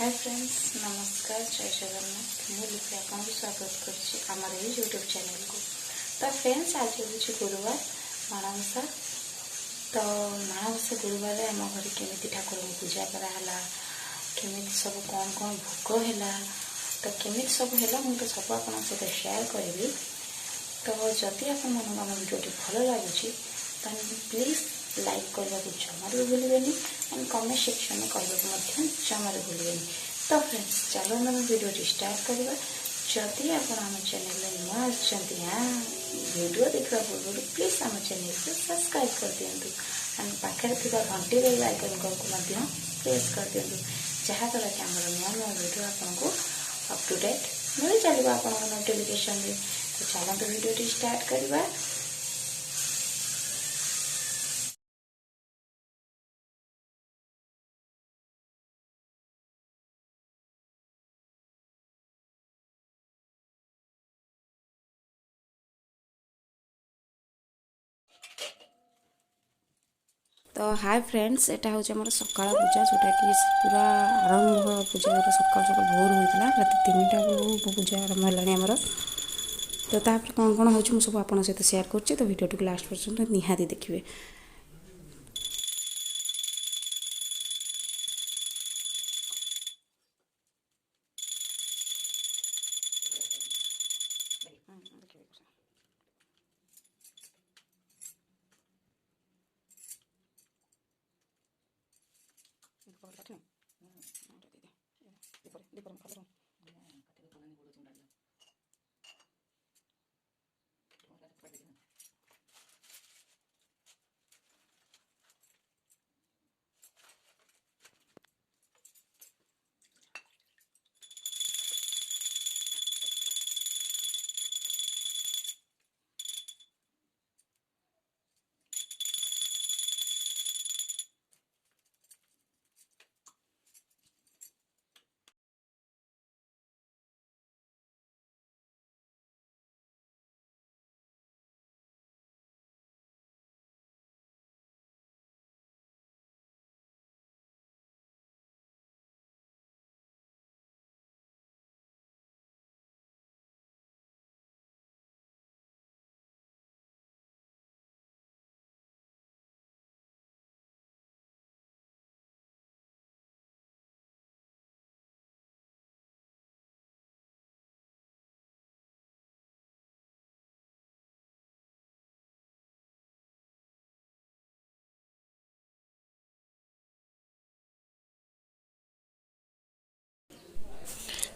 Hi friends, नमस्कार, जय जगन्नाथ। मु लिपि आपको स्वागत कर यूट्यूब चैनल को। तो फ्रेंड्स, आज हूँ गुरुवार माणवसा। तो माणवसा गुरुवार आम घर केमी ठाकुर को पूजा कराला, केमी सब कौन कौन भोग है, तो केमी सब है मुझे सब आप सहित शेयर करी। तो जदि आप भिडियो भल लगुच प्लीज लाइक करने को जमा भी भूलें एंड कमेंट सेक्शन में कहने जमा भूलें। तो फ्रेंड्स, चलो मैं वीडियो स्टार्ट करवा। जदि आप चैनल नुआ वीडियो देखा पूर्व प्लीज आम चैनल को सब्सक्राइब कर दिंतु एंड पाखे घंटी रही आइकन को प्रेस कर दिंतु, जहाँद्वारा कि आम नुआ नुआ वीडियो आपको अप टू डेट मिल चलो आप नोटिफिकेशन। तो चलते वीडियो स्टार्ट करवा। तो हाय फ्रेंड्स, एटा हूँ आम सकाल पूजा जोटा कि पूरा आरंभ पूजा सकाल सकाल भोर होता रात 3टा बेलू पूजा आरंभ है आमर। तो तापर कौन कौन हो सब आप सहित शेयर कर, तो वीडियो टी लास्ट पर्यंत निहाती देखिए।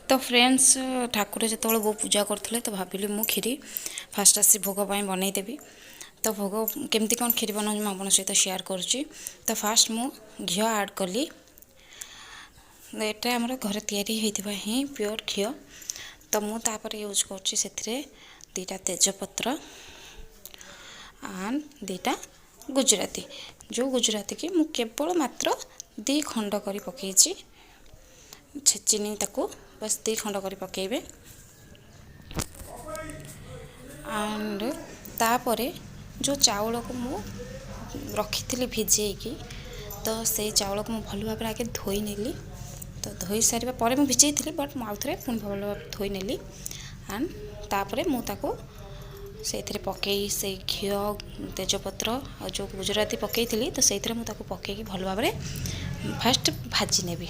तो फ्रेंड्स, ठाकुर जो बो पूजा करते तो भाविली मु खीरी फास्ट आसी भोग बनईदेवी। तो भोग केमती कौन खीरी बनाऊँ मैं आप सहित शेयर करुँची। तो फास्ट मु घी ऐड कली। एटा आमर घर तैयारी होइथिबा ही प्योर घी। तो मु तापर यूज करछि सेथिरे 2टा तेजपत्र एंड 2टा गुजराती। जो गुजराती की मु केवल मात्र 2 खंड करी पकेछि छेचिनी ताकू बस 2 खंड करी पकेबे। एंड तापरे जो चावल को मु रखी भिजेकी, तो से चावल को मु भल भाव आगे धोई नेली। तो धोई सारिबा परे मु भिजेई थी, बट मु आउथरे पुणी भल भाव धोई नेली। एंड तापरे मु ताकू से पकई से घी तेजपत्र और जो गुजराती पकई थी, तो से मु ताकू पकईकी भल भाव फास्ट भाजी नेबी।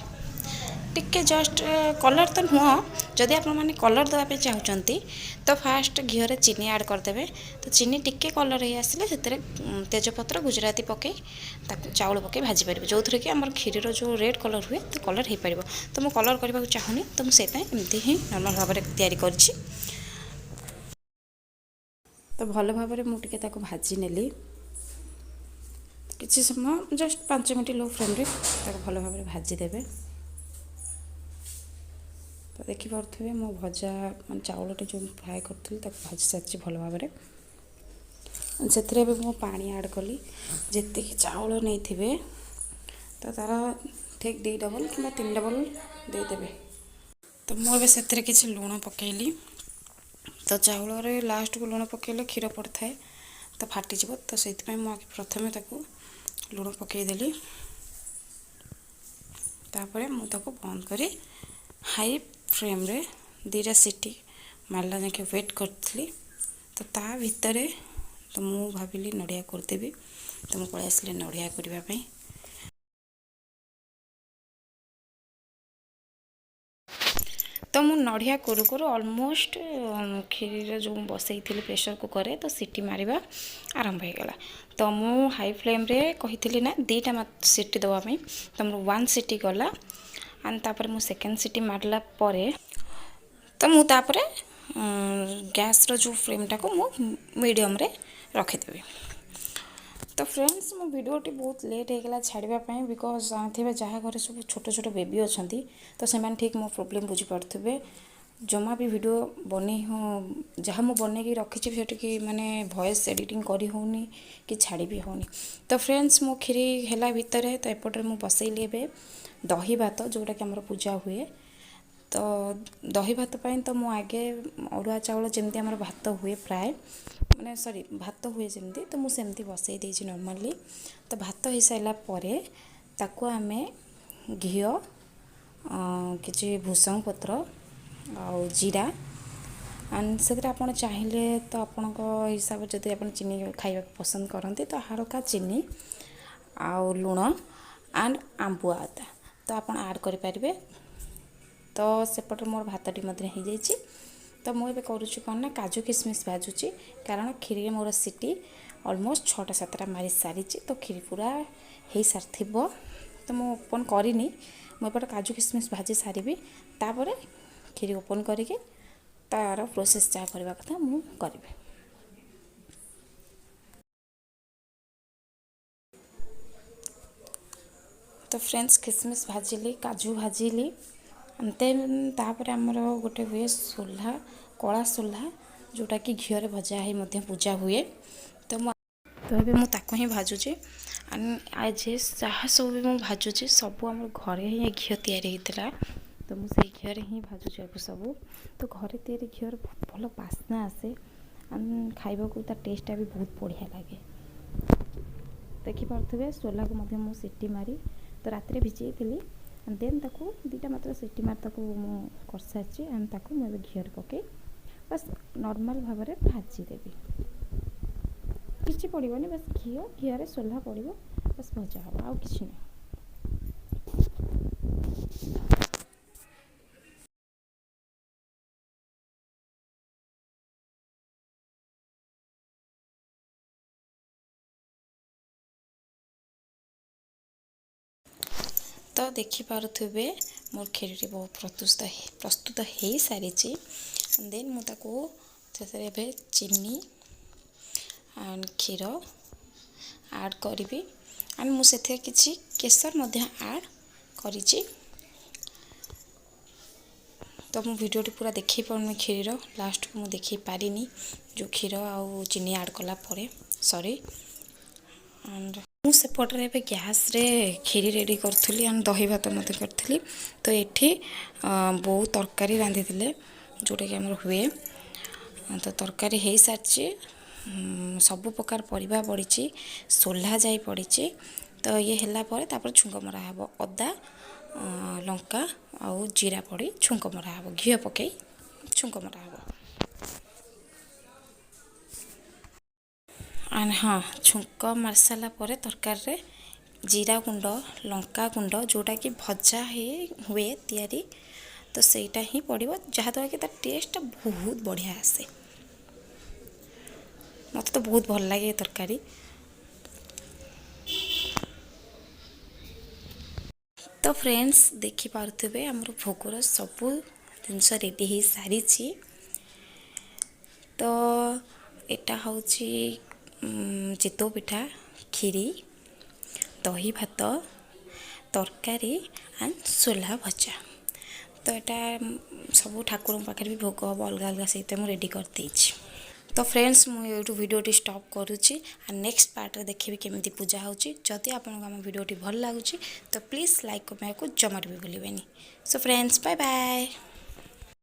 टिके जस्ट कलर तो नुह, जदि आप कलर देवाई चाहते तो फास्ट घी चीनी ऐड करदे। तो चीनी टिके कलर हो आसिले से तेजपत्र गुजराती पकई चाउल पकई भाजी पारे, जो थी कि आम क्षीर जो रेड कलर हुए तो कलर हो पार। तो मुझे कलर करने को चाहूनी, तो मुझे एमती ही नॉर्मल भाव में तैयारी करछि। तो भल भाव में मुझे भाजी नेली किसी समय, जस्ट 5 मिनट लो फ्लेम रे भल भाव में भाजीदेवे। तो देखिपे मो भजा मान चाउलटे जो फ्राए करी भाजी सारी भल भाव में। से मो पानी ऐड कली जी चाउल नहीं थे, तो तार ठीक 2 डबल कि 3 डबल देदेवे। तो मुझे से किसी लुण पकेली। तो चाउल लास्ट को लुण पकेले क्षीर पड़ता है तो फाटीज। तो से प्रथम लुण पकईदेली। तापर मुझे बंद करी हाई फ्लेम रे 2टा सीटी मारला जाके वेट करी। तो ता भितर तो मु भाविली नड़िया करदेवी। तो मुझे पलि आसली नड़िया करने। तो मु नड़िया करू करू ऑलमोस्ट खीर जो बसई थी प्रेशर कुकर तो सीटी मारिबा आरंभ हो गला। तो मु हाई फ्लेम रे कही ना 2टा सीटी दवाई। तो मोर 1 सीटी गला एंड तापर मु सेकेंड सीटी मारला परे तो मु तापर गैस रो जो फ्लेम टाको मु मीडियम रे रखिदेवी। तो फ्रेंड्स मो वीडियोटी बहुत लेट हो गला छाड़ापी बिकज जानते जहाँ घर सब छोट छोट बेबी अच्छा तो से ठीक मो प्रोब्लेम बुझीपारे जमा भी वीडियो बने हो जहाँ मुझे बनई रखी से माने वॉइस एडिटिंग करी होनी कि छाड़ी भी होनी। तो फ्रेंड्स मो खीरी है भितर तो एपटे मुझे बसैली ए दही भात जोटा कि आम पूजा हुए। तो दही भात पाई तो मु आगे अरुआ चाउल जमती आम भात हुए प्राय माने सॉरी भात हुए जमती तो मुझे सेमती बसई देछि नॉर्मली। तो भात हो सारा परे ताको आमे घी किछि भूसंग पत्र आ जीरा एंड से आप चाहिए तो आपण हिसाब जब आप चीनी खाइबा पसंद करते तो हल्का चीनी आउ लुण एंड आंबुआ अदा तो आप ऐड करें। तो सेपटे मोर भातटी हो जाइए। तो मुझे करुच्ची कौन ना काजू किशमिश भाजुची कारण खीरी मोर सीटी ऑलमोस्ट 6टा 7टा मारी सारी। तो खीरी पूरा हो सारी तो मुझे ओपन करनी मुझे काजू किशमिश भाजी सारी तापर खीरी ओपन करके तार प्रोसेस जहाँ करवा कथा मु करी। तो फ्रेंड्स किशमिश भाजिली काजू भाजिली देन तापर आमर गोटे हुए सोल्हा कला सोल्हा जोटा कि घीरे भजा ही पूजा हुए। तो ये मुझे ही भाजुची एंड आज जहाँ सब भी मुझे भाजुची सब आम घरे ही घी या तो मुझे घीरे ही भाजुची आपको सब। तो घरे तैयारी घीर भल बास्ना आसे एंड खाइबा को तार टेस्टा भी बहुत बढ़िया लगे। देखिपे सोला को मु सीटी मारी तो रात भिजई थी देन ताको 2टा मात्र सीटी मार ताको कर सारी एंड ताको मुझे घीर पकई बस नॉर्मल भाव में भाजीदेवी किसी पड़ोनी बस घीरे सोल्हा पड़ो बस भजा हम आउ कि ना। तो देखिपे मोर खीरी बहुत प्रस्तुत हो सारी। देन मुझे चीनी एंड क्षीर ऐड करी एंड मुझे किसी केसर ऐड करी। तो मु वीडियोटी पूरा देखी पारूनी खीर लास्ट को मुझे देखी पारिनी जो क्षीर आउ चीनी ऐड कला सॉरी एंड मुझेपटे गैस रे खीरी रेडी करी एंड दही भात करी। तो ये बहुत तरकारी रांधि जोटा कि आम हुए। तो तरकारी हो सारी सब प्रकार परिबा पड़ी सोल्हा जाई पड़ी। तो ये है तापर छुंक मरा हे अदा लंका आउ जीरा पड़ी छुंक मरा हे घी पकई छुंक मरा हे एंड हाँ छुंक मार सारा तरकार रे जीरा गुंड लंका गुंड जोटा कि भजा हुए तैयारी तो सेटा ही पड़ो जहाँद्वारा कि तार टेस्ट बहुत बढ़िया आसे। मत तो बहुत भल लगे तरकारी। तो फ्रेंड्स देखिपे आमर भोगर सबू जिनस रेडी हो सारी। तो यहाँ हूँ चितौ पिठा खीरी दही भात तरकारी एंड सोल्हा भजा। तो यहाँ सब ठाकुर पाखे भी भोग हम अलग अलग सहित मुझे रेडी कर देछि। तो फ्रेंड्स मुझे वीडियोटी स्टॉप करुच्ची एंड नेक्स्ट पार्ट में देखिए केमी पूजा होची। जदि आपको आम वीडियोटी भल लगुच तो प्लीज़ लाइक करने को जमार भी भूलें। So friends bye bye.